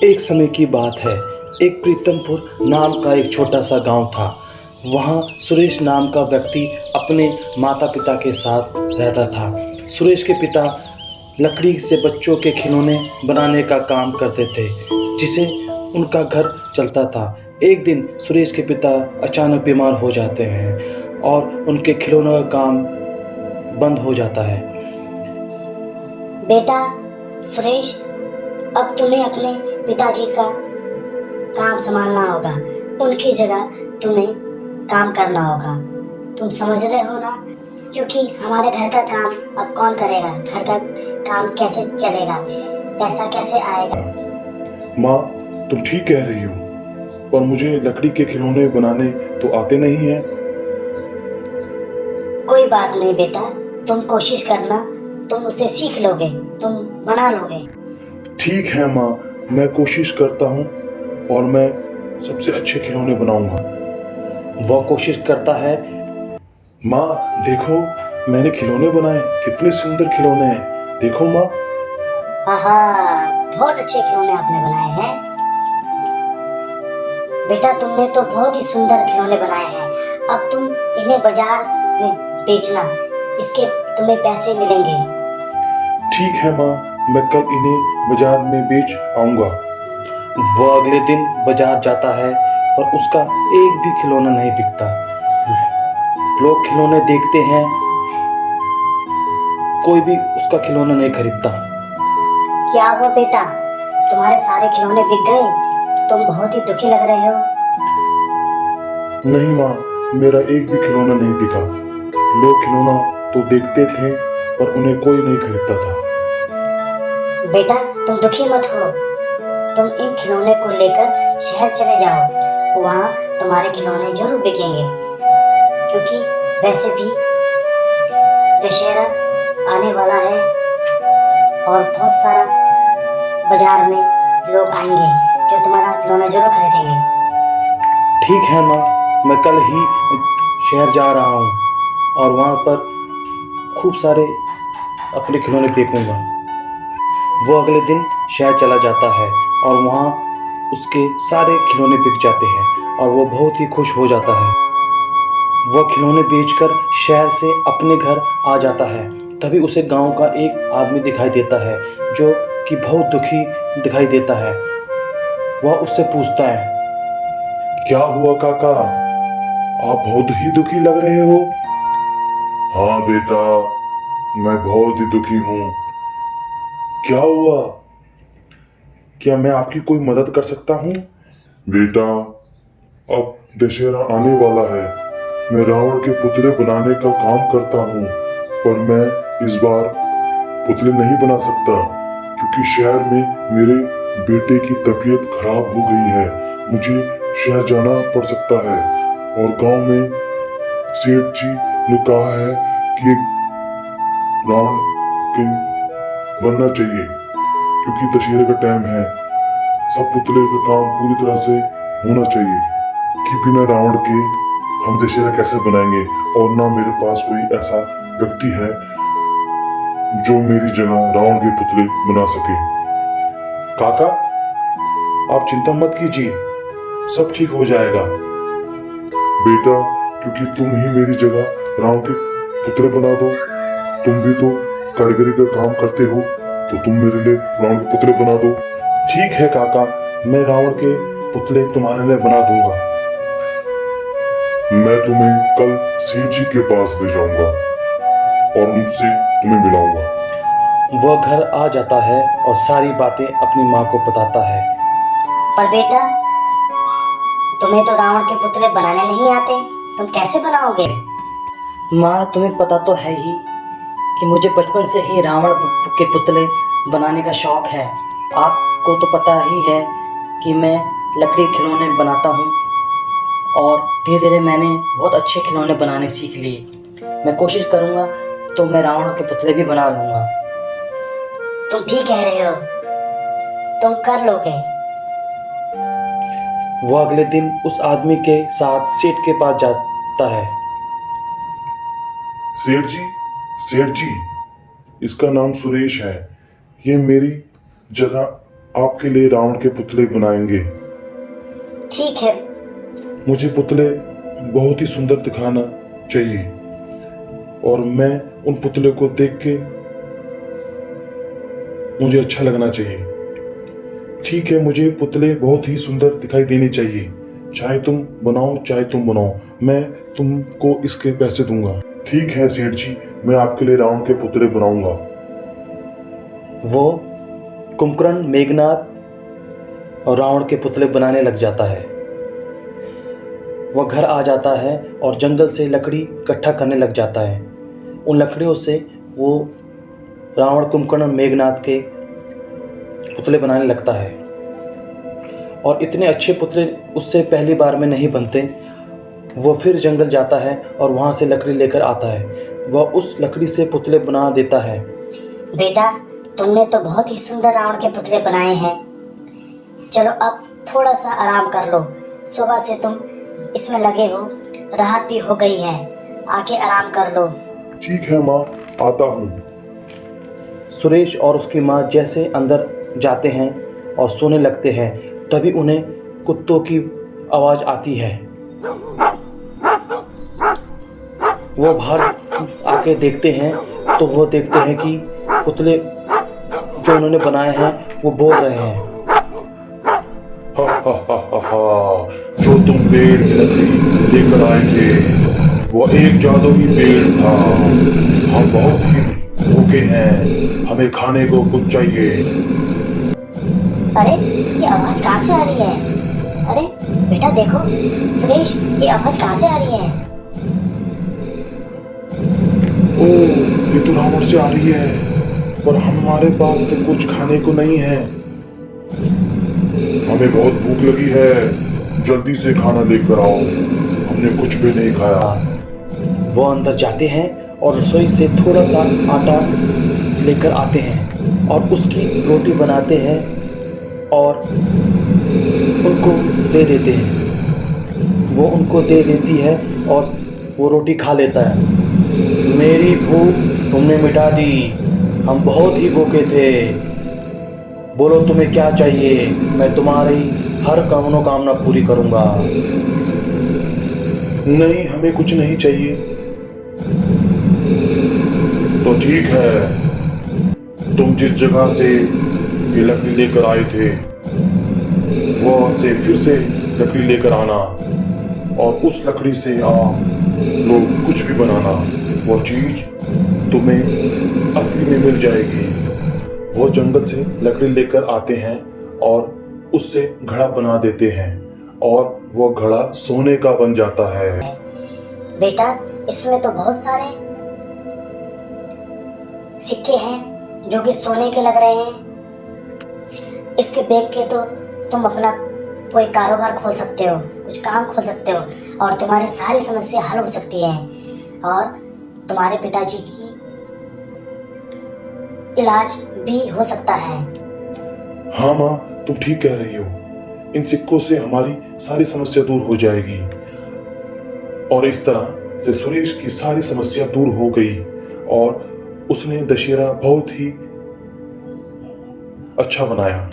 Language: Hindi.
एक समय की बात है। एक प्रीतमपुर नाम का एक छोटा सा गांव था। वहाँ सुरेश नाम का व्यक्ति अपने माता पिता के साथ रहता था। सुरेश के पिता लकड़ी से बच्चों के खिलौने बनाने का काम करते थे, जिसे उनका घर चलता था। एक दिन सुरेश के पिता अचानक बीमार हो जाते हैं और उनके खिलौनों का काम बंद हो जाता है। बेटा सुरेश, अब तुम्हें अपने पिताजी का काम संभालना होगा। उनकी जगह तुम्हें काम करना होगा। तुम समझ रहे हो ना? क्योंकि हमारे घर का काम अब कौन करेगा? घर का काम कैसे चलेगा? पैसा कैसे आएगा? माँ, तुम ठीक कह रही हो, पर मुझे लकड़ी के खिलौने बनाने तो आते नहीं हैं। कोई बात नहीं बेटा, तुम कोशिश करना, तुम उसे सीख लोगे, तुम बना लोगे। ठीक है माँ, मैं कोशिश करता हूँ और मैं सबसे अच्छे खिलौने बनाऊंगा। वह कोशिश करता है। माँ देखो, मैंने खिलौने बनाए, कितने सुंदर खिलौने हैं। देखो माँ। आहा, बहुत अच्छे खिलौने आपने बनाए हैं बेटा। तुमने तो बहुत ही सुंदर खिलौने बनाए हैं। अब तुम इन्हें बाजार में बेचना, इसके तुम्हें पैसे मिलेंगे। ठीक है माँ, मैं कल इन्हें बाजार में बेच आऊंगा। वह अगले दिन बाजार जाता है, पर उसका एक भी खिलौना नहीं बिकता। लोग खिलौने देखते हैं, कोई भी उसका खिलौना नहीं खरीदता। क्या हुआ बेटा, तुम्हारे सारे खिलौने बिक गए? तुम बहुत ही दुखी लग रहे हो। नहीं माँ, मेरा एक भी खिलौना नहीं बिका। लोग खिलौना तो देखते थे, पर उन्हें कोई नहीं खरीदता था। बेटा तुम दुखी मत हो, तुम इन खिलौने को लेकर शहर चले जाओ। वहाँ तुम्हारे खिलौने जरूर बिकेंगे, क्योंकि वैसे भी दशहरा आने वाला है और बहुत सारा बाजार में लोग आएंगे जो तुम्हारा खिलौना जरूर खरीदेंगे। ठीक है माँ, मैं कल ही शहर जा रहा हूँ और वहाँ पर खूब सारे अपने खिलौने बेचूंगा। वो अगले दिन शहर चला जाता है और वहाँ उसके सारे खिलौने बिक जाते हैं और वो बहुत ही खुश हो जाता है। वह खिलौने बेचकर शहर से अपने घर आ जाता है। तभी उसे गांव का एक आदमी दिखाई देता है, जो कि बहुत दुखी दिखाई देता है। वह उससे पूछता है। क्या हुआ काका, आप बहुत ही दुखी लग रहे हो। हाँ बेटा, मैं बहुत ही दुखी हूँ। क्या हुआ? क्या मैं आपकी कोई मदद कर सकता हूँ? बेटा, अब दशहरा आने वाला है। मैं रावण के पुतले बनाने का काम करता हूँ, पर मैं इस बार पुतले नहीं बना सकता, क्योंकि शहर में मेरे बेटे की तबीयत खराब हो गई है। मुझे शहर जाना पड़ सकता है और गांव में सेठ जी ने कहा है कि रावण के बनना चाहिए, क्योंकि दशहरे का टाइम है। सब पुतले का काम पूरी तरह से होना चाहिए, कि बिना रावण के हम दशहरा कैसे बनाएंगे। और ना मेरे पास कोई ऐसा व्यक्ति है जो मेरी जगह रावण के पुतले बना सके। काका, आप चिंता मत कीजिए, सब ठीक हो जाएगा। बेटा, क्योंकि तुम ही मेरी जगह रावण के पुतले बना दो। तुम भी तो कारीगरी का काम करते हो, तो तुम मेरे लिए रावण के पुतले बना दो। ठीक है काका, मैं रावण के पुतले तुम्हारे लिए बना दूंगा। मैं तुम्हें कल सेठ जी के पास ले जाऊंगा और उनसे तुम्हें मिलाऊंगा। वह घर आ जाता है और सारी बातें अपनी माँ को बताता है। पर बेटा, तुम्हें तो रावण के पुतले बनाने नहीं आते, तुम कैसे बनाओगे? माँ, तुम्हें पता तो है ही कि मुझे बचपन से ही रावण के पुतले बनाने का शौक है। आपको तो पता ही है कि मैं लकड़ी के खिलौने बनाता हूँ और धीरे धीरे मैंने बहुत अच्छे खिलौने बनाने सीख लिए। मैं कोशिश करूँगा तो मैं रावण के पुतले भी बना लूँगा। तुम ठीक कह रहे हो, तुम कर लोगे। वह अगले दिन उस आदमी के साथ सेठ के पास जाता है। सेठ जी, सेठ जी, इसका नाम सुरेश है। ये मेरी जगह आपके लिए रावण के पुतले बनाएंगे। ठीक है। मुझे पुतले बहुत ही सुंदर दिखाना चाहिए और मैं उन पुतले को देख के मुझे अच्छा लगना चाहिए। ठीक है, मुझे पुतले बहुत ही सुंदर दिखाई देने चाहिए। चाहे तुम बनाओ चाहे तुम बनाओ, मैं तुमको इसके पैसे दूंगा। ठीक है सेठ जी, मैं आपके लिए रावण के पुतले बनाऊंगा। वो कुंभकर्ण, मेघनाद और रावण के पुतले बनाने लग जाता है। वह घर आ जाता है और जंगल से लकड़ी इकट्ठा करने लग जाता है। उन लकड़ियों से वो रावण, कुंभकर्ण और मेघनाद के पुतले बनाने लगता है। और इतने अच्छे पुतले उससे पहली बार में नहीं बनते। वो फिर जंगल जाता है और वहाँ से लकड़ी लेकर आता है। वह उस लकड़ी से पुतले बना देता है। बेटा, तुमने तो बहुत ही सुंदर रावण के पुतले बनाए हैं। चलो अब थोड़ा सा आराम कर लो। सुबह से तुम इसमें लगे हो, राहत भी हो गई है, आके आराम कर लो। ठीक है माँ, आता हूँ। सुरेश और उसकी माँ जैसे अंदर जाते हैं और सोने लगते हैं, तभी उन्हें कुत्तों की आवाज़ आती है। वो बाहर आके देखते हैं तो वो देखते हैं कि पुतले जो उन्होंने बनाए हैं वो बोल रहे हैं। हा, जो तुम पेड़ की लकड़ी लेकर आए थे वो एक जादुई पेड़ था। हम बहुत ही भूखे हैं, हमें खाने को कुछ चाहिए। अरे ये आवाज कहाँ से आ रही है? अरे बेटा देखो सुरेश, ये आवाज कहाँ से आ रही है? ओह, ये तो रावण से आ रही है, पर हमारे पास तो कुछ खाने को नहीं है। हमें बहुत भूख लगी है, जल्दी से खाना लेकर आओ, हमने कुछ भी नहीं खाया। वो अंदर जाते हैं और रसोई से थोड़ा सा आटा लेकर आते हैं और उसकी रोटी बनाते हैं और उनको दे देते हैं। वो उनको दे देती है और वो रोटी खा लेता है। मेरी भूख तुमने मिटा दी, हम बहुत ही भूखे थे। बोलो तुम्हें क्या चाहिए, मैं तुम्हारी हर मनोकामना पूरी करूंगा। नहीं, हमें कुछ नहीं चाहिए। तो ठीक है, तुम जिस जगह से ये लकड़ी लेकर आए थे वहां से फिर से लकड़ी लेकर आना और उस लकड़ी से आप लोग कुछ भी बनाना, वो चीज तुम्हें असली में मिल जाएगी। वो जंगल से लकड़ी लेकर आते हैं और उससे घड़ा बना देते हैं और वो घड़ा सोने का बन जाता है। बेटा, इसमें तो बहुत सारे सिक्के हैं जो कि सोने के लग रहे हैं। इसके देख के तो तुम अपना कोई कारोबार खोल सकते हो, कुछ काम खोल सकते हो और तुम्हारी सारी समस्या हल हो सकती है और तुम्हारे पिताजी की इलाज भी हो सकता है। हाँ माँ, तुम ठीक कह रही हो। इन सिक्कों से हमारी सारी समस्या दूर हो जाएगी। और इस तरह से सुरेश की सारी समस्या दूर हो गई और उसने दशहरा बहुत ही अच्छा बनाया।